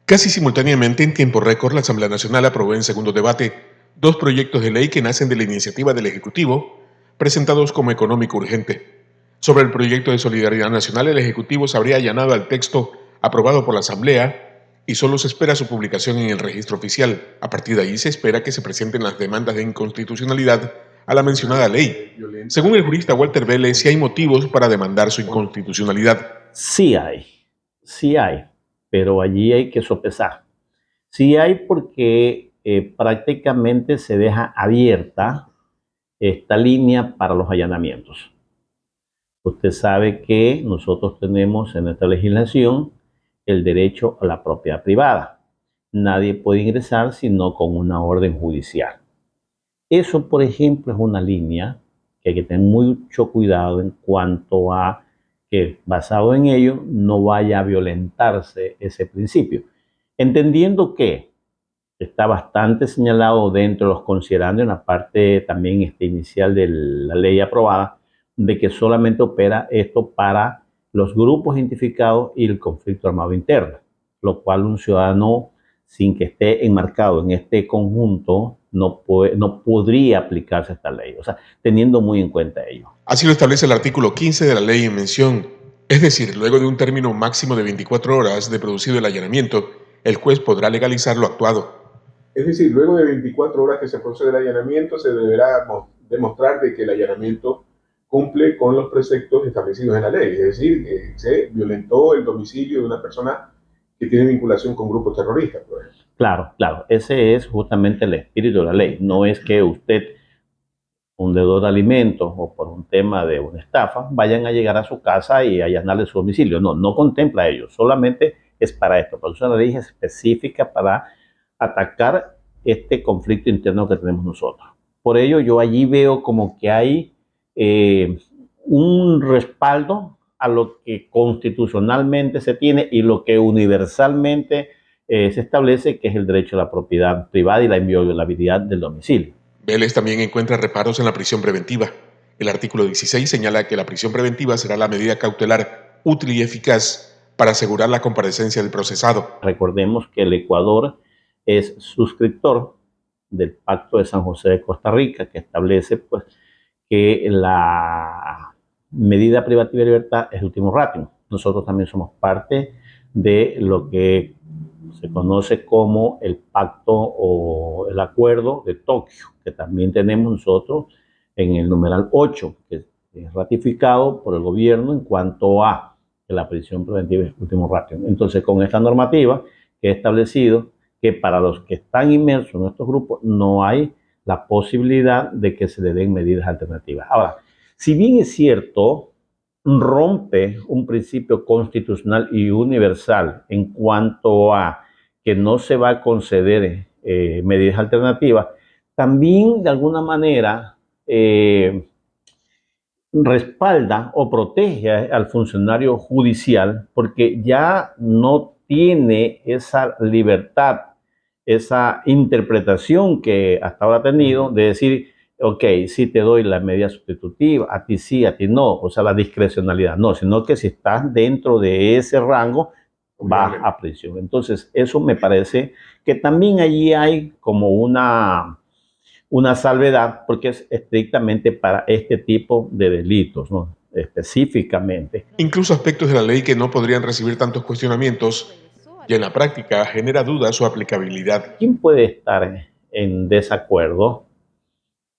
Casi simultáneamente, en tiempo récord, la Asamblea Nacional aprobó en segundo debate dos proyectos de ley que nacen de la iniciativa del Ejecutivo, presentados como económico urgente. Sobre el proyecto de Solidaridad Nacional, el Ejecutivo se habría allanado al texto aprobado por la Asamblea y solo se espera su publicación en el registro oficial. A partir de ahí se espera que se presenten las demandas de inconstitucionalidad a la mencionada ley. Según el jurista Walter Vélez, sí hay motivos para demandar su inconstitucionalidad. Sí hay, pero allí hay que sopesar. Sí hay porque prácticamente se deja abierta esta línea para los allanamientos. Usted sabe que nosotros tenemos en esta legislación el derecho a la propiedad privada. Nadie puede ingresar sino con una orden judicial. Eso, por ejemplo, es una línea que hay que tener mucho cuidado en cuanto a que, basado en ello, no vaya a violentarse ese principio. Entendiendo que está bastante señalado dentro de los considerandos en la parte también inicial de la ley aprobada, de que solamente opera esto para los grupos identificados y el conflicto armado interno, lo cual un ciudadano sin que esté enmarcado en este conjunto no podría aplicarse esta ley, o sea, teniendo muy en cuenta ello. Así lo establece el artículo 15 de la ley en mención. Es decir, luego de un término máximo de 24 horas de producido el allanamiento, el juez podrá legalizar lo actuado. Es decir, luego de 24 horas que se procede el allanamiento, se deberá demostrar de que el allanamiento cumple con los preceptos establecidos en la ley. Es decir, se violentó el domicilio de una persona que tiene vinculación con grupos terroristas, por ejemplo. Claro, ese es justamente el espíritu de la ley. No es que usted, un deudor de alimentos o por un tema de una estafa, vayan a llegar a su casa y allanarle su domicilio. No contempla ello, solamente es para esto. Por eso la ley es específica para atacar este conflicto interno que tenemos nosotros. Por ello yo allí veo como que hay un respaldo a lo que constitucionalmente se tiene y lo que universalmente se establece, que es el derecho a la propiedad privada y la inviolabilidad del domicilio. Vélez también encuentra reparos en la prisión preventiva. El artículo 16 señala que la prisión preventiva será la medida cautelar útil y eficaz para asegurar la comparecencia del procesado. Recordemos que el Ecuador es suscriptor del Pacto de San José de Costa Rica, que establece pues, que la medida privativa de libertad es el último ratio. Nosotros también somos parte de lo que se conoce como el pacto o el acuerdo de Tokio, que también tenemos nosotros en el numeral 8, que es ratificado por el gobierno en cuanto a que la prisión preventiva es el último ratio. Entonces, con esta normativa que he establecido que para los que están inmersos en estos grupos no hay la posibilidad de que se le den medidas alternativas. Ahora, si bien es cierto, rompe un principio constitucional y universal en cuanto a que no se va a conceder medidas alternativas, también de alguna manera respalda o protege al funcionario judicial porque ya no tiene esa libertad, esa interpretación que hasta ahora ha tenido de decir, ok, sí te doy la medida sustitutiva, a ti sí, a ti no, o sea, la discrecionalidad, no, sino que si estás dentro de ese rango, vas a prisión. Entonces, eso me parece que también allí hay como una salvedad, porque es estrictamente para este tipo de delitos, ¿no? Específicamente. Incluso aspectos de la ley que no podrían recibir tantos cuestionamientos y en la práctica genera dudas su aplicabilidad. ¿Quién puede estar en desacuerdo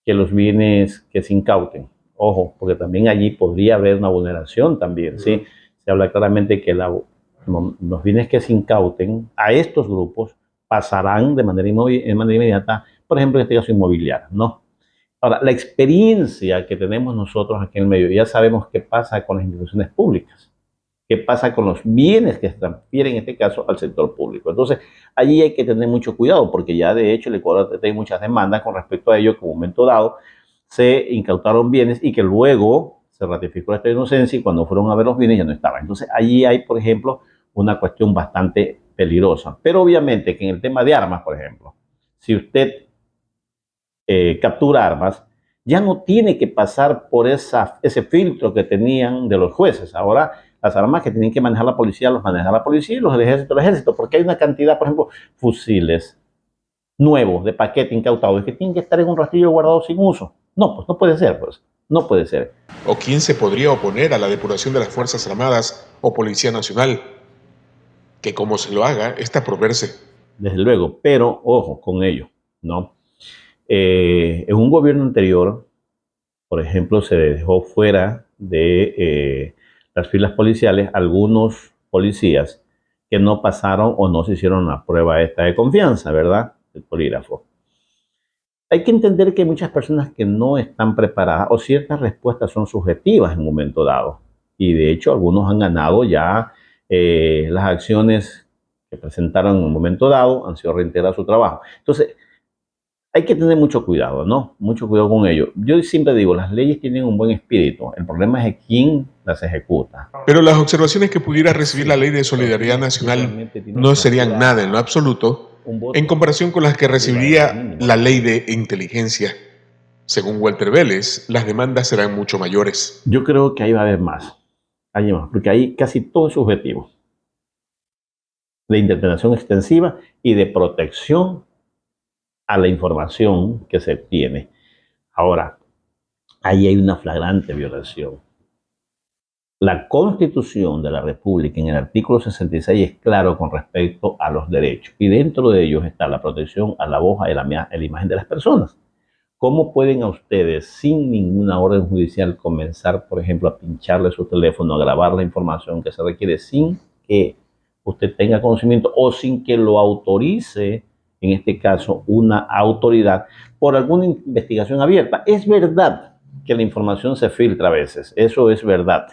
que los bienes que se incauten? Ojo, porque también allí podría haber una vulneración también, ¿sí? Se habla claramente que los bienes que se incauten a estos grupos pasarán de manera inmediata, por ejemplo, en este caso inmobiliaria, ¿no? Ahora, la experiencia que tenemos nosotros aquí en el medio, ya sabemos qué pasa con las instituciones públicas, qué pasa con los bienes que se transfieren, en este caso, al sector público. Entonces, allí hay que tener mucho cuidado, porque ya de hecho el Ecuador tiene muchas demandas con respecto a ello, que en un momento dado se incautaron bienes y que luego se ratificó esta inocencia y cuando fueron a ver los bienes ya no estaban. Entonces, allí hay, por ejemplo, una cuestión bastante peligrosa. Pero obviamente que en el tema de armas, por ejemplo, si usted captura armas, ya no tiene que pasar por ese filtro que tenían de los jueces. Ahora Las armas que tienen que manejar la policía, los maneja la policía y los del ejército, el ejército, porque hay una cantidad, por ejemplo, fusiles nuevos de paquete incautados que tienen que estar en un rastrillo guardado sin uso. No, pues no puede ser, pues. No puede ser. ¿O quién se podría oponer a la depuración de las Fuerzas Armadas o Policía Nacional? Que como se lo haga, está por verse. Desde luego, pero ojo con ello, ¿no? En un gobierno anterior, por ejemplo, se dejó fuera de las filas policiales algunos policías que no pasaron o no se hicieron la prueba esta de confianza, ¿verdad? El polígrafo. Hay que entender que hay muchas personas que no están preparadas o ciertas respuestas son subjetivas en un momento dado. Y de hecho algunos han ganado ya las acciones que presentaron en un momento dado, han sido reintegradas a su trabajo. Entonces, hay que tener mucho cuidado, ¿no? Mucho cuidado con ello. Yo siempre digo, las leyes tienen un buen espíritu. El problema es quién las ejecuta. Pero las observaciones que pudiera recibir la Ley de Solidaridad Nacional no serían nada en lo absoluto en comparación con las que recibiría la Ley de Inteligencia. Según Walter Vélez, las demandas serán mucho mayores. Yo creo que ahí va a haber más. Hay más, porque ahí casi todo es subjetivo. De interpretación extensiva y de protección a la información que se obtiene. Ahora, ahí hay una flagrante violación. La Constitución de la República en el artículo 66 es claro con respecto a los derechos y dentro de ellos está la protección a la voz y a la imagen de las personas. ¿Cómo pueden a ustedes, sin ninguna orden judicial, comenzar, por ejemplo, a pincharle su teléfono, a grabar la información que se requiere sin que usted tenga conocimiento o sin que lo autorice, en este caso, una autoridad, por alguna investigación abierta? Es verdad que la información se filtra a veces, eso es verdad,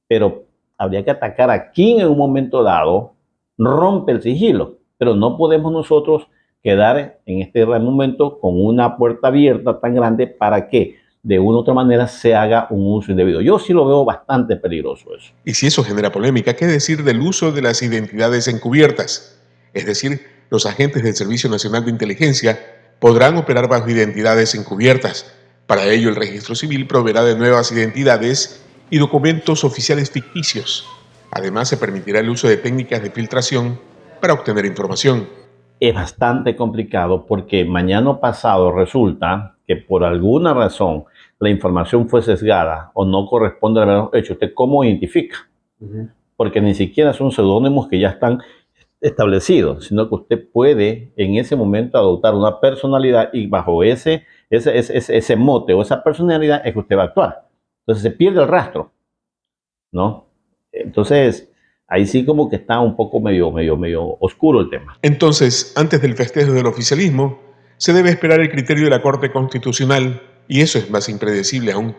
pero habría que atacar a quien en un momento dado rompe el sigilo, pero no podemos nosotros quedar en este momento con una puerta abierta tan grande para que de una u otra manera se haga un uso indebido. Yo sí lo veo bastante peligroso eso. Y si eso genera polémica, ¿qué decir del uso de las identidades encubiertas? Es decir, los agentes del Servicio Nacional de Inteligencia podrán operar bajo identidades encubiertas. Para ello, el Registro Civil proveerá de nuevas identidades y documentos oficiales ficticios. Además, se permitirá el uso de técnicas de filtración para obtener información. Es bastante complicado porque mañana o pasado resulta que por alguna razón la información fue sesgada o no corresponde a los hechos. ¿Usted cómo identifica? Porque ni siquiera son seudónimos que ya están establecidos, sino que usted puede en ese momento adoptar una personalidad y bajo ese mote o esa personalidad es que usted va a actuar. Entonces se pierde el rastro, ¿no? Entonces, ahí sí como que está un poco medio oscuro el tema. Entonces, antes del festejo del oficialismo, se debe esperar el criterio de la Corte Constitucional y eso es más impredecible aún.